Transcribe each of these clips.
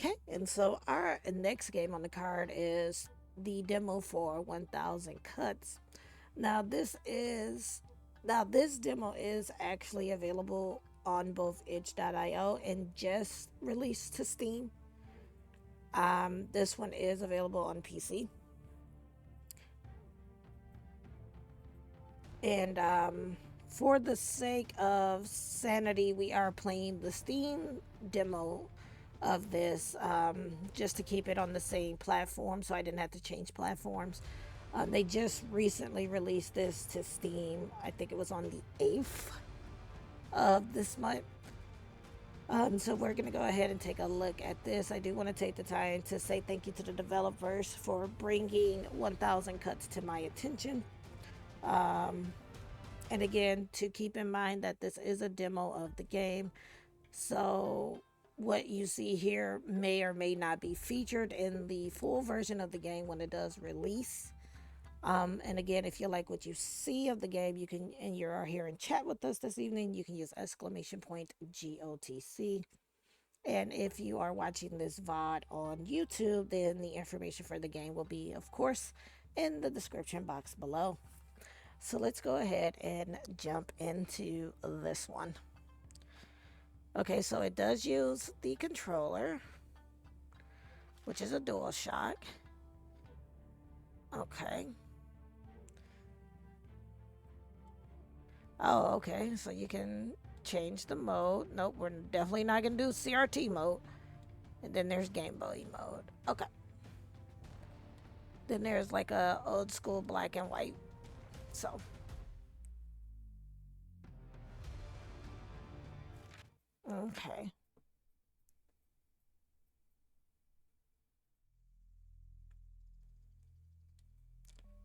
Okay, and so our next game on the card is the demo for 1000 cuts. Now this demo is actually available on both itch.io and just released to Steam. This one is available on PC. And for the sake of sanity, we are playing the Steam demo of this just to keep it on the same platform so I didn't have to change platforms. They just recently released this to Steam. I think it was on the 8th of this month. So we're going to go ahead and take a look at this. I do want to take the time to say thank you to the developers for bringing 1000 cuts to my attention. And again, to keep in mind that this is a demo of the game. So what you see here may or may not be featured in the full version of the game when it does release. And again, if you like what you see of the game, you can, and you are here in chat with us this evening, you can use exclamation point GOTC. And if you are watching this VOD on YouTube, then the information for the game will be, of course, in the description box below. So let's go ahead and jump into this one. Okay, so it does use the controller, which is a DualShock. Okay. Oh, okay. So you can change the mode. Nope, we're definitely not going to do CRT mode. And then there's Game Boy mode. Okay. Then there's like a old school black and white. So. Okay.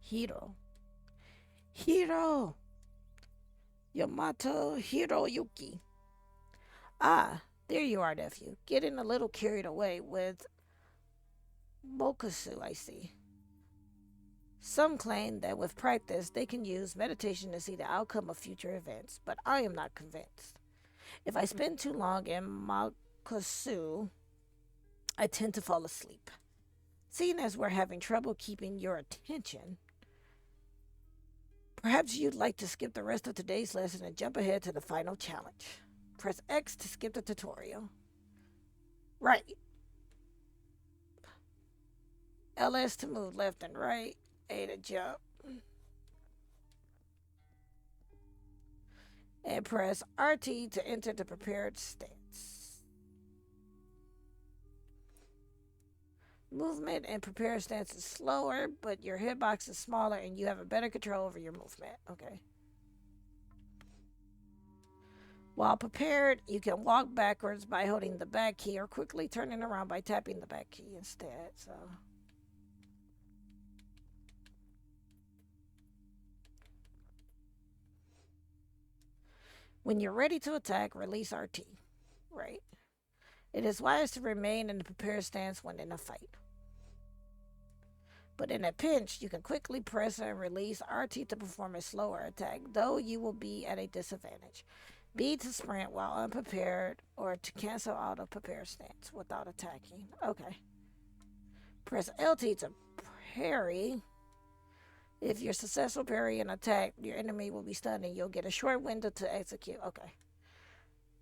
Hiro. Hiro! Yamato Hiroyuki. Ah, there you are, nephew. Getting a little carried away with Bokusu, I see. Some claim that with practice they can use meditation to see the outcome of future events, but I am not convinced. If I spend too long in Makusu, I tend to fall asleep. Seeing as we're having trouble keeping your attention, perhaps you'd like to skip the rest of today's lesson and jump ahead to the final challenge. Press X to skip the tutorial. Right. LS to move left and right. A to jump. And press RT to enter the prepared stance. Movement and prepared stance is slower, but your hitbox is smaller and you have a better control over your movement. Okay. While prepared, you can walk backwards by holding the back key or quickly turning around by tapping the back key instead. So. When you're ready to attack, release RT. Right. It is wise to remain in the prepared stance when in a fight. But in a pinch, you can quickly press and release RT to perform a slower attack, though you will be at a disadvantage. B to sprint while unprepared or to cancel out of prepared stance without attacking. Okay. Press LT to parry. If you're successful parry an attack, your enemy will be stunned and you'll get a short window to execute. Okay.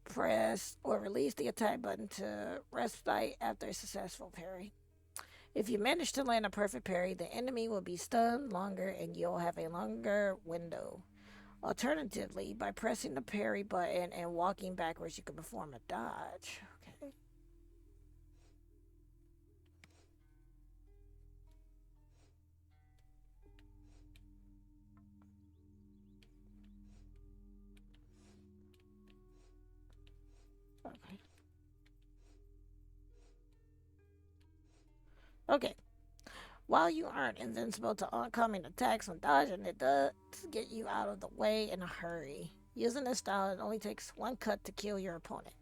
Press or release the attack button to respite after a successful parry. If you manage to land a perfect parry, the enemy will be stunned longer and you'll have a longer window. Alternatively, by pressing the parry button and walking backwards, you can perform a dodge. Okay. Okay. Okay. While you aren't invincible to oncoming attacks when dodging, it does get you out of the way in a hurry. Using this style, it only takes one cut to kill your opponent.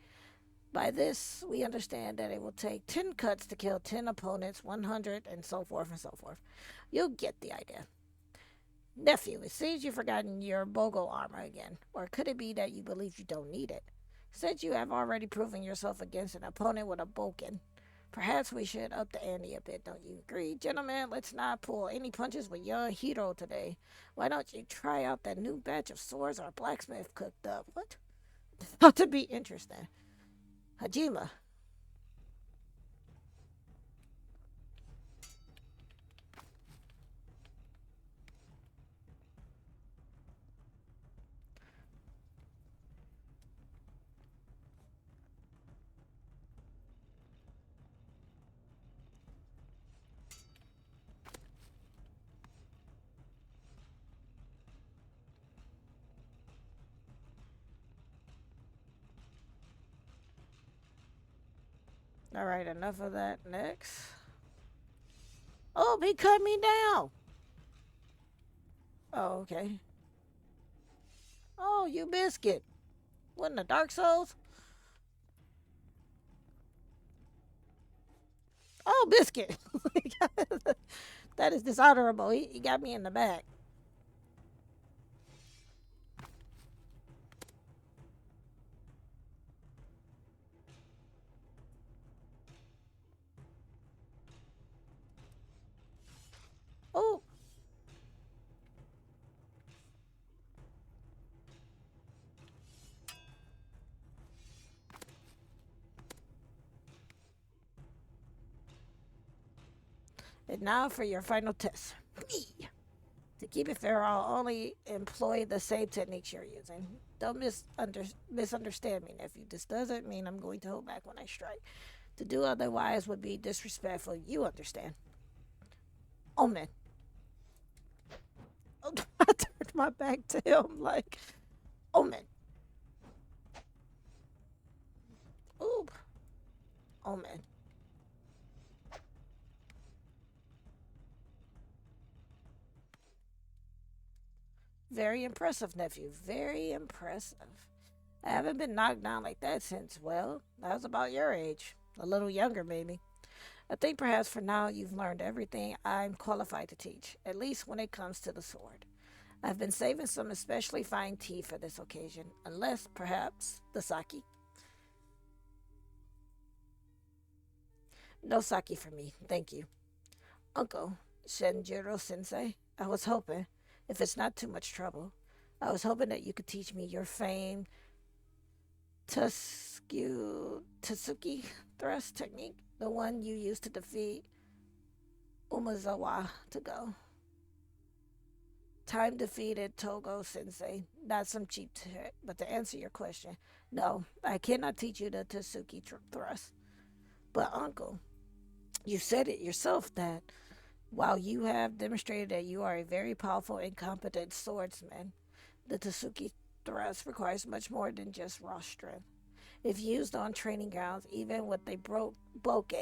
By this, we understand that it will take 10 cuts to kill 10 opponents, 100, and so forth and so forth. You'll get the idea. Nephew, it seems you've forgotten your Bogo armor again. Or could it be that you believe you don't need it? Since you have already proven yourself against an opponent with a Boken, Perhaps we should up the ante a bit, don't you agree? Gentlemen, let's not pull any punches with young Hiro today. Why don't you try out that new batch of swords our blacksmith cooked up? What? Ought to be interesting. Hajima. Alright, enough of that. Next. Oh, he cut me down. Oh, okay. Oh, you biscuit. What in the Dark Souls? Oh, biscuit. That is dishonorable. He got me in the back. Oh, and now for your final test. To keep it fair, I'll only employ the same techniques you're using. Don't misunderstand me, nephew. This doesn't mean I'm going to hold back when I strike. To do otherwise would be disrespectful. You understand. Omen. Oh, I turned my back to him like, Omen. Oop. Omen. Very impressive, nephew. Very impressive. I haven't been knocked down like that since, well, I was about your age. A little younger, maybe. I think perhaps for now you've learned everything I'm qualified to teach, at least when it comes to the sword. I've been saving some especially fine tea for this occasion, unless perhaps the sake. No sake for me, thank you. Uncle, Shenjiro sensei, I was hoping, if it's not too much trouble, I was hoping that you could teach me your famed Tatsuki thrust technique, the one you used to defeat Umazawa to go. Time defeated Togo Sensei. Not some cheap trick, but to answer your question, no, I cannot teach you the Tatsuki thrust. But, Uncle, you said it yourself that while you have demonstrated that you are a very powerful and competent swordsman, the Tatsuki thrust requires much more than just raw strength. If used on training grounds, even with a boke,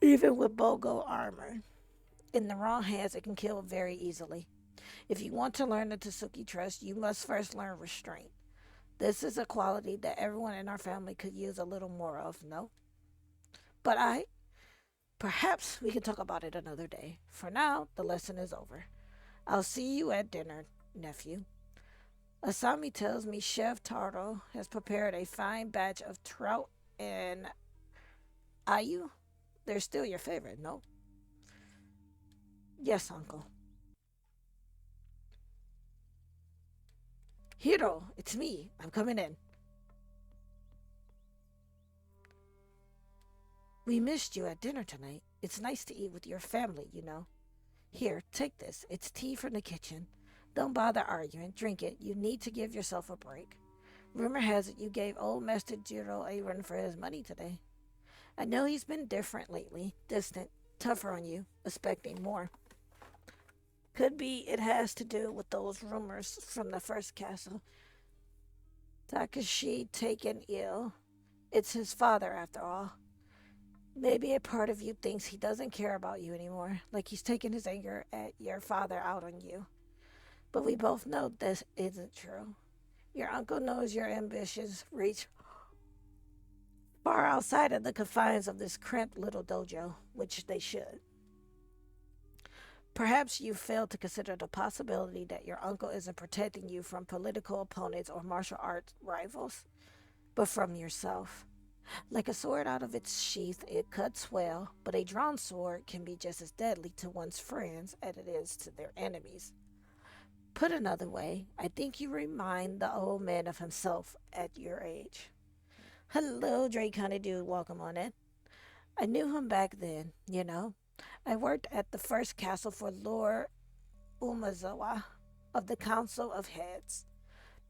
even with bogo armor, in the wrong hands, it can kill very easily. If you want to learn the Tatsuki trust, you must first learn restraint. This is a quality that everyone in our family could use a little more of, no? But perhaps we can talk about it another day. For now, the lesson is over. I'll see you at dinner, nephew. Asami tells me Chef Taro has prepared a fine batch of trout and ayu. They're still your favorite, no? Yes, uncle. Hiro, it's me. I'm coming in. We missed you at dinner tonight. It's nice to eat with your family, you know. Here, take this. It's tea from the kitchen. Don't bother arguing. Drink it. You need to give yourself a break. Rumor has it you gave old Master Jiro a run for his money today. I know he's been different lately, distant, tougher on you, expecting more. Could be it has to do with those rumors from the first castle. Takashi taken ill. It's his father, after all. Maybe a part of you thinks he doesn't care about you anymore, like he's taken his anger at your father out on you. But we both know this isn't true. Your uncle knows your ambitions reach far outside of the confines of this cramped little dojo, which they should. Perhaps you fail to consider the possibility that your uncle isn't protecting you from political opponents or martial arts rivals, but from yourself. Like a sword out of its sheath, it cuts well, but a drawn sword can be just as deadly to one's friends as it is to their enemies. Put another way, I think you remind the old man of himself at your age. Hello, Drake Honeydew, welcome on in. I knew him back then, you know. I worked at the first castle for Lord Umazawa of the Council of Heads.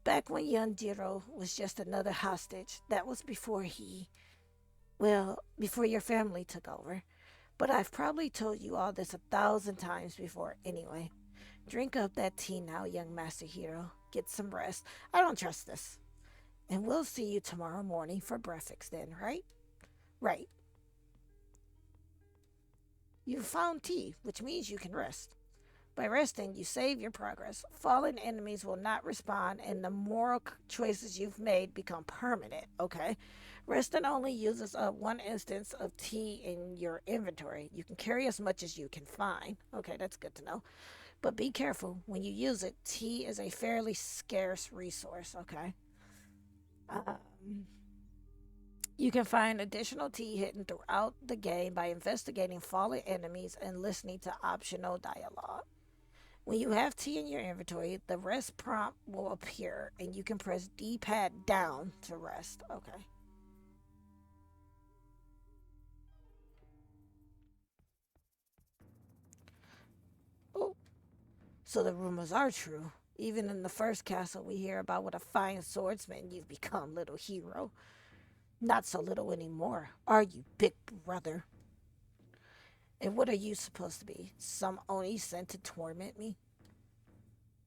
Back when young Jiro was just another hostage, that was before your family took over. But I've probably told you all this 1,000 times before anyway. Drink up that tea now, young Master Hero. Get some rest. I don't trust this. And we'll see you tomorrow morning for breakfast then, right? Right. You found tea, which means you can rest. By resting, you save your progress. Fallen enemies will not respond, and the moral choices you've made become permanent, okay? Resting only uses up one instance of tea in your inventory. You can carry as much as you can find. Okay, that's good to know. But be careful when you use it. Tea is a fairly scarce resource, okay? Um, you can find additional tea hidden throughout the game by investigating fallen enemies and listening to optional dialogue. When you have tea in your inventory, the rest prompt will appear and you can press D pad down to rest. Okay. Oh, so the rumors are true. Even in the first castle, we hear about what a fine swordsman you've become, little hero. Not so little anymore, are you, big brother? And what are you supposed to be? Some Oni sent to torment me?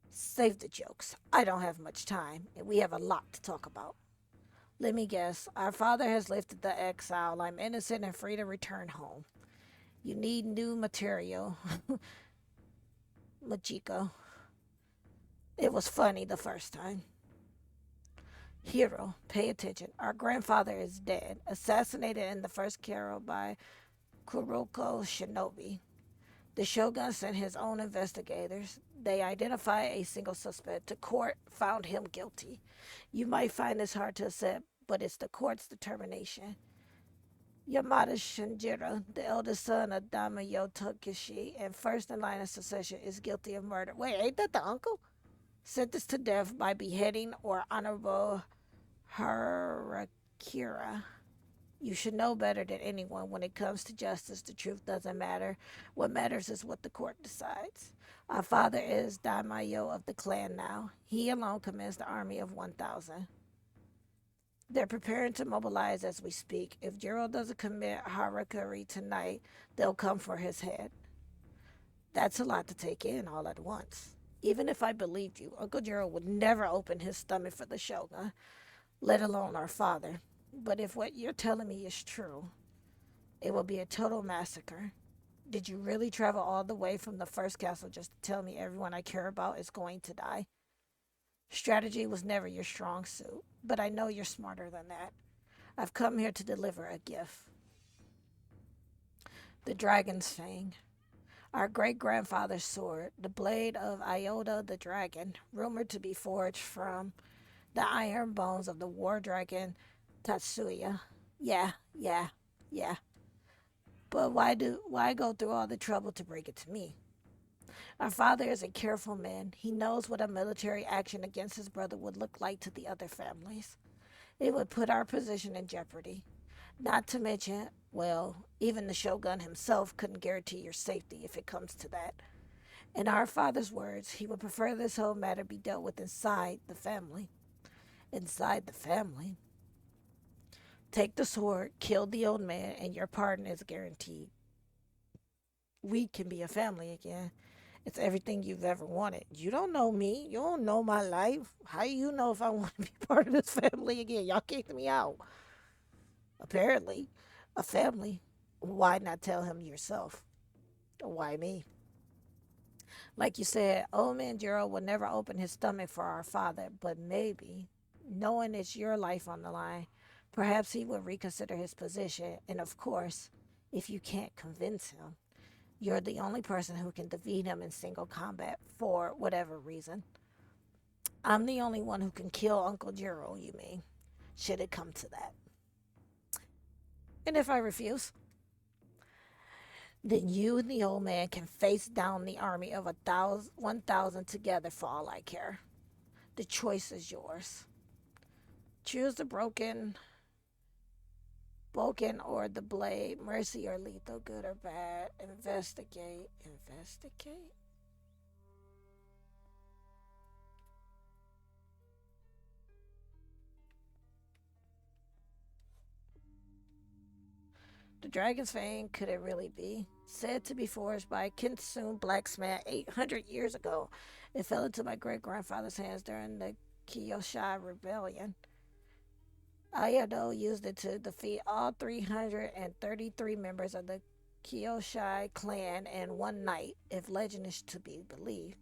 Save the jokes. I don't have much time, and we have a lot to talk about. Let me guess. Our father has lifted the exile. I'm innocent and free to return home. You need new material, Machiko. It was funny the first time. Hero, pay attention. Our grandfather is dead, assassinated in the first carol by Kuroko Shinobi. The shogun sent his own investigators. They identified a single suspect. The court found him guilty. You might find this hard to accept, but it's the court's determination. Yamada Shinjiro, the eldest son of daimyo Tokishi and first in line of succession, is guilty of murder. Wait, ain't that the uncle? Sentenced to death by beheading or honorable harakiri. You should know better than anyone when it comes to justice. The truth doesn't matter. What matters is what the court decides. Our father is daimyo of the clan now. He alone commands the army of 1,000. They're preparing to mobilize as we speak. If Jiro doesn't commit harakiri tonight, they'll come for his head. That's a lot to take in all at once. Even if I believed you, Uncle Jiro would never open his stomach for the shogun, let alone our father. But if what you're telling me is true, it will be a total massacre. Did you really travel all the way from the first castle just to tell me everyone I care about is going to die? Strategy was never your strong suit, but I know you're smarter than that. I've come here to deliver a gift. The dragon's fang. Our great grandfather's sword, the blade of Iota the dragon, rumored to be forged from the iron bones of the war dragon Tatsuya. Yeah. But why go through all the trouble to bring it to me? Our father is a careful man. He knows what a military action against his brother would look like to the other families. It would put our position in jeopardy. Not to mention, well, even the shogun himself couldn't guarantee your safety if it comes to that. In our father's words, he would prefer this whole matter be dealt with inside the family. Inside the family? Take the sword, kill the old man, and your pardon is guaranteed. We can be a family again. It's everything you've ever wanted. You don't know me. You don't know my life. How do you know if I want to be part of this family again? Y'all kicked me out. Apparently, a family. Why not tell him yourself? Why me? Like you said, old man Jiro would never open his stomach for our father, but maybe, knowing it's your life on the line, perhaps he would reconsider his position. And of course, if you can't convince him, you're the only person who can defeat him in single combat for whatever reason. I'm the only one who can kill Uncle Jiro, you mean? Should it come to that. And if I refuse, then you and the old man can face down the army of 1,000 together for all I care. The choice is yours. Choose the broken or the blade, mercy or lethal, good or bad. Investigate, investigate. The dragon's fang, could it really be? Said to be forged by a Kinsun blacksmith 800 years ago. It fell into my great grandfather's hands during the Kyoshi Rebellion. Ayado used it to defeat all 333 members of the Kyoshi clan in one night, if legend is to be believed.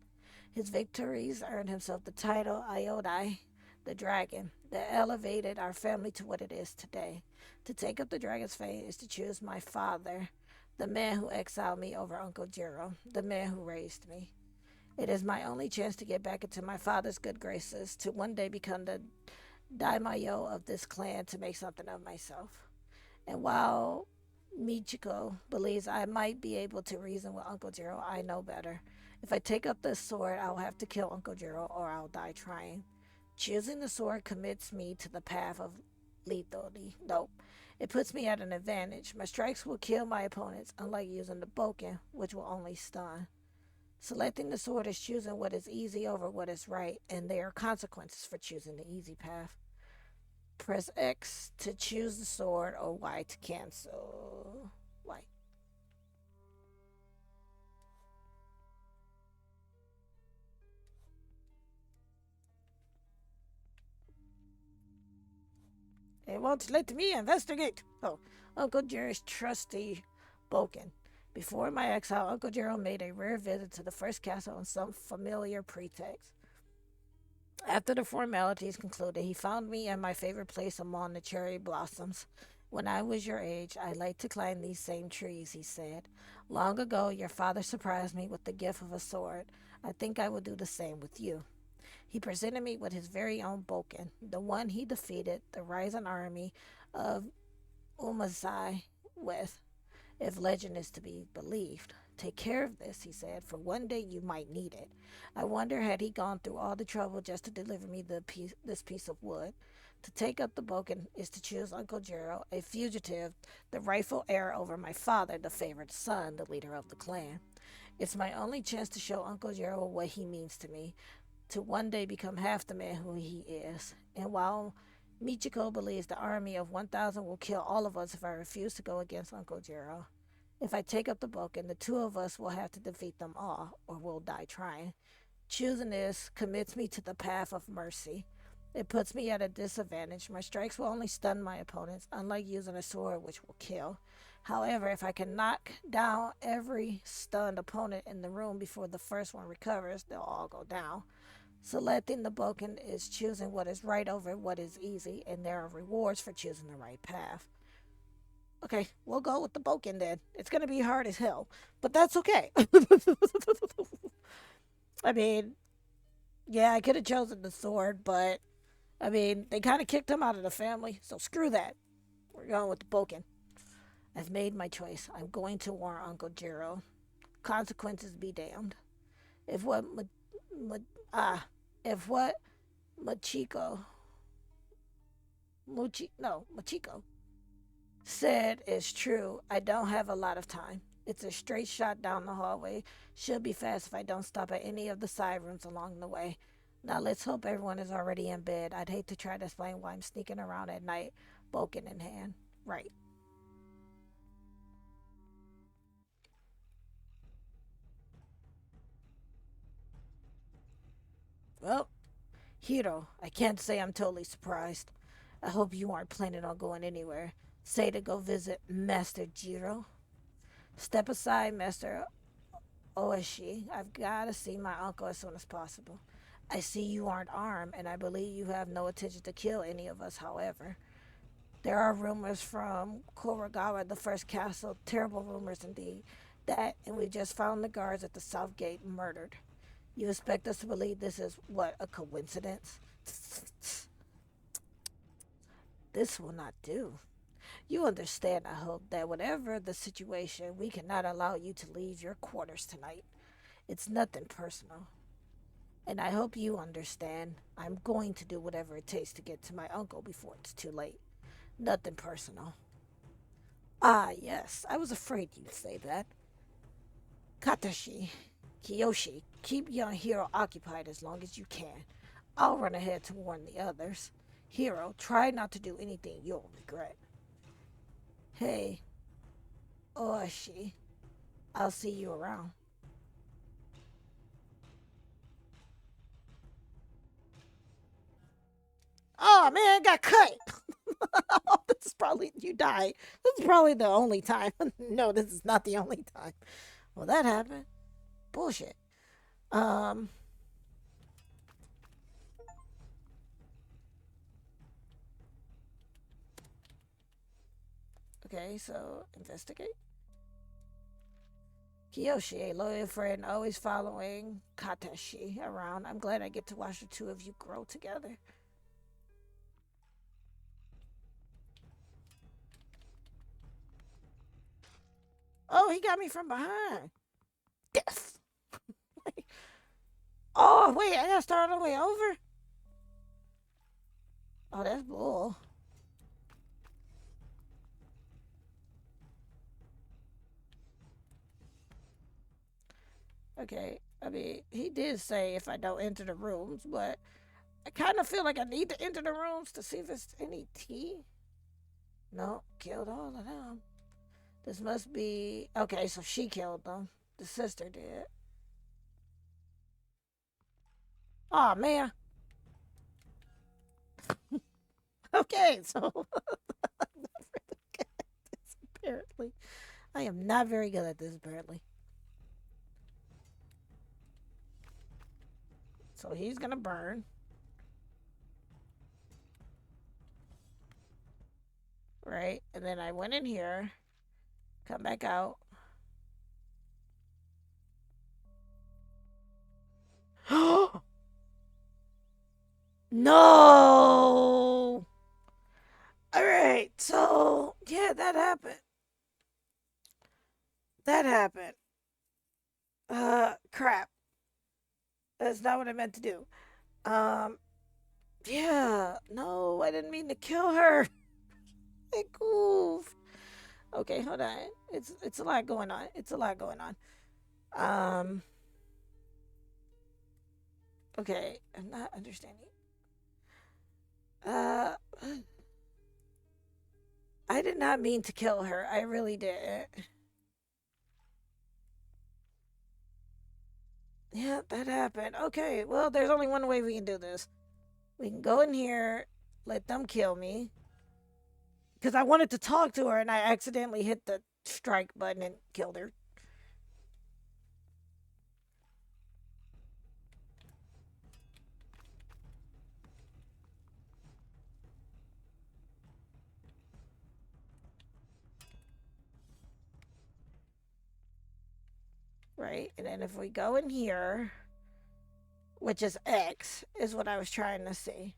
His victories earned himself the title Iodai, the dragon, that elevated our family to what it is today. To take up the dragon's fate is to choose my father, the man who exiled me over Uncle Jiro, the man who raised me. It is my only chance to get back into my father's good graces, to one day become the daimyo of this clan, to make something of myself. And while Michiko believes I might be able to reason with Uncle Jiro, I know better. If I take up this sword, I will have to kill Uncle Jiro or I'll die trying. Choosing the sword commits me to the path of lethality. Nope. It puts me at an advantage. My strikes will kill my opponents, unlike using the boken, which will only stun. Selecting the sword is choosing what is easy over what is right, and there are consequences for choosing the easy path. Press X to choose the sword or Y to cancel. Y. It won't let me investigate. Oh, Uncle Jerry's trusty Boken. Before my exile, Uncle Jerry made a rare visit to the first castle on some familiar pretext. After the formalities concluded, he found me at my favorite place among the cherry blossoms. When I was your age, I liked to climb these same trees, he said. Long ago, your father surprised me with the gift of a sword. I think I will do the same with you. He presented me with his very own Boken, the one he defeated the rising army of Umazai with, if legend is to be believed. Take care of this, he said, for one day you might need it. I wonder had he gone through all the trouble just to deliver me this piece of wood. To take up the Boken is to choose Uncle Jiro, a fugitive, the rightful heir over my father, the favored son, the leader of the clan. It's my only chance to show Uncle Jiro what he means to me, to one day become half the man who he is. And while Michiko believes the army of 1,000 will kill all of us if I refuse to go against Uncle Jiro, if I take up the book, and the two of us will have to defeat them all, or we'll die trying. Choosing this commits me to the path of mercy. It puts me at a disadvantage. My strikes will only stun my opponents, unlike using a sword, which will kill. However, if I can knock down every stunned opponent in the room before the first one recovers, they'll all go down. Selecting the Boken is choosing what is right over what is easy, and there are rewards for choosing the right path. Okay, we'll go with the Boken then. It's gonna be hard as hell, but that's okay. I mean, yeah, I could have chosen the sword, but I mean, they kind of kicked him out of the family, so screw that. We're going with the Boken. I've made my choice. I'm going to warn Uncle Jiro. Consequences be damned. If what, ma, ah, if what Machiko, Machiko said is true, I don't have a lot of time. It's a straight shot down the hallway. Should be fast if I don't stop at any of the side rooms along the way. Now let's hope everyone is already in bed. I'd hate to try to explain why I'm sneaking around at night, Boken in hand. Right. Well, Hiro, I can't say I'm totally surprised. I hope you aren't planning on going anywhere. Say to go visit Master Jiro. Step aside, Master Oishi. I've got to see my uncle as soon as possible. I see you aren't armed, and I believe you have no intention to kill any of us, however. There are rumors from Koragawa, the first castle, terrible rumors indeed, that, and we just found the guards at the south gate murdered. You expect us to believe this is, what, a coincidence? This will not do. You understand, I hope, that whatever the situation, we cannot allow you to leave your quarters tonight. It's nothing personal. And I hope you understand. I'm going to do whatever it takes to get to my uncle before it's too late. Nothing personal. Ah, yes, I was afraid you'd say that. Katashi, Kiyoshi, keep young Hero occupied as long as you can. I'll run ahead to warn the others. Hero, try not to do anything you'll regret. Hey, Oashi, I'll see you around. Oh man, got cut. Oh, this is probably you died. This is probably the only time. No, this is not the only time. Well, that happened. Bullshit. Um. Okay, so investigate. Kiyoshi, a loyal friend, always following Katashi around. I'm glad I get to watch the two of you grow together. Oh, he got me from behind. Death. Oh, wait, I gotta start all the way over? Oh, that's bull. Okay, I mean, he did say if I don't enter the rooms, but I kind of feel like I need to enter the rooms to see if there's any tea. No, killed all of them. This must be. Okay, so she killed them. The sister did. Oh, man. Okay, so apparently. I am not very good at this, apparently. So he's gonna burn, right? And then I went in here, come back out. No! Alright, so yeah, that happened. That happened. Crap. That's not what I meant to do. Um, yeah, no, I didn't mean to kill her. I goof. Okay, hold on. It's a lot going on. It's a lot going on. Um, okay, I'm not understanding. Uh, I did not mean to kill her. I really didn't. Yeah, that happened. Okay, well, there's only one way we can do this. We can go in here, let them kill me. Because I wanted to talk to her and I accidentally hit the strike button and killed her. Right? And then if we go in here, which is X, is what I was trying to see.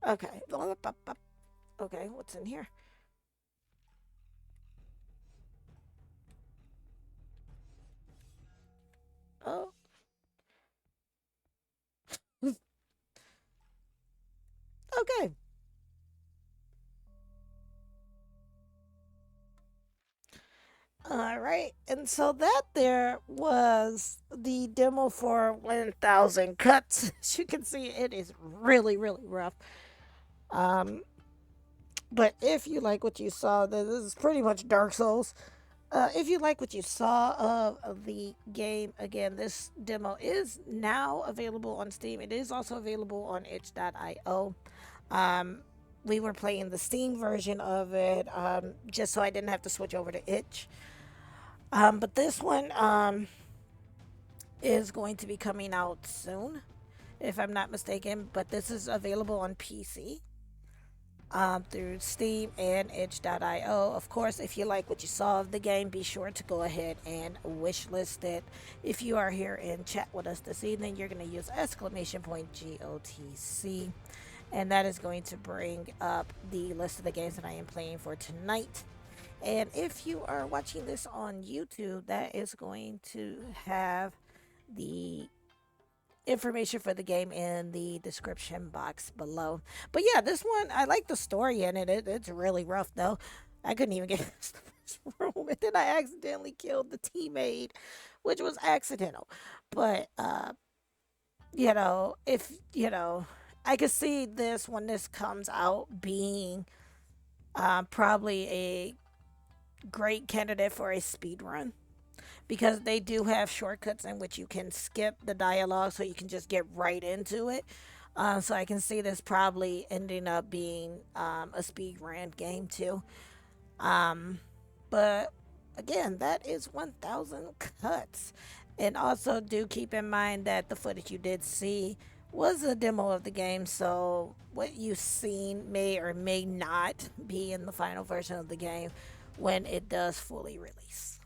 Okay. Okay, what's in here? Oh, okay. All right. And so that there was the demo for 1000 cuts. As you can see, it is really, really rough. Um, but if you like what you saw, this is pretty much Dark Souls. If you like what you saw of the game, again, this demo is now available on Steam. It is also available on itch.io. Um, we were playing the Steam version of it just so I didn't have to switch over to itch. But this one is going to be coming out soon, if I'm not mistaken. But this is available on PC. through Steam and itch.io. Of course, if you like what you saw of the game, be sure to go ahead and wishlist it. If you are here in chat with us this evening, you're going to use exclamation point GOTC, and that is going to bring up the list of the games that I am playing for tonight. And if you are watching this on YouTube, that is going to have the information for the game in the description box below. But yeah, this one, I like the story in it. It's really rough though. I couldn't even get past the first room, and then I accidentally killed the teammate, which was accidental. But if I could see this when this comes out being probably a great candidate for a speed run, because they do have shortcuts in which you can skip the dialogue so you can just get right into it. So I can see this probably ending up being a speed run game too. But again, that is 1,000 cuts. And also do keep in mind that the footage you did see was a demo of the game, so what you've seen may or may not be in the final version of the game when it does fully release.